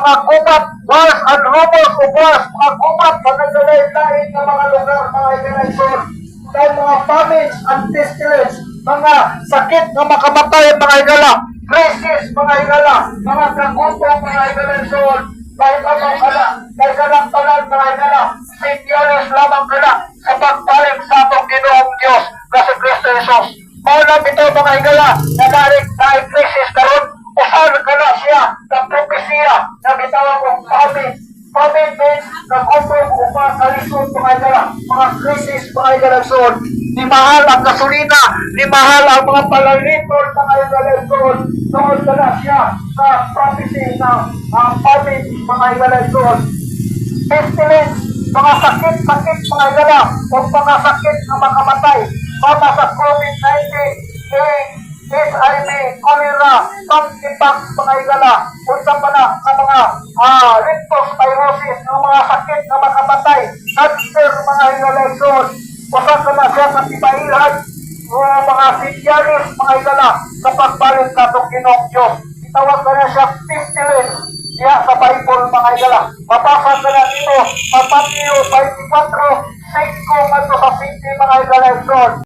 mga gubat, wars and rumors of wars, mga gubat sa nagdalain-lain ng mga lugar, mga iganayson, dahil mga famines and pestilence, mga sakit na makamatay, mga igala, crisis, mga igala, mga kagutom, mga iganayson, dahil lamang kala, dahil kalang tanan, mga igala, sinyalis lamang kala, sa pagbalik sa atong Ginoong Diyos, na si Kristo Jesus. Mauna bitaw mga igala, na dahil crisis karon, usan ka na siya ng propesya na bitawag kong famine. Famine means nag-umpong upang kalisod mga igala, mga krisis mga igalasod. Ni mahal ang gasolina, ni mahal ang mga palalitol mga igalasod. Noon ka na siya sa prophecy na famine mga igalasod. Pestilence, mga sakit-sakit mga igala, o mga sakit na makamatay, mama sa COVID-19, HIV, cholera, pang-tipak, mga igala, unsa pa na ang mga leptospirosis, ang mga sakit na makamatay, cancer, mga igala, usa ka na siya sa tibailan, mga sinyalis, mga igala, sa pagbalik sa itong Ginoong Diyos. Itawag ka na siya pestilence, siya sa Bible, mga igala. Mapasa ka na dito, Matthew 24, 5 nga sa 50, mga igala,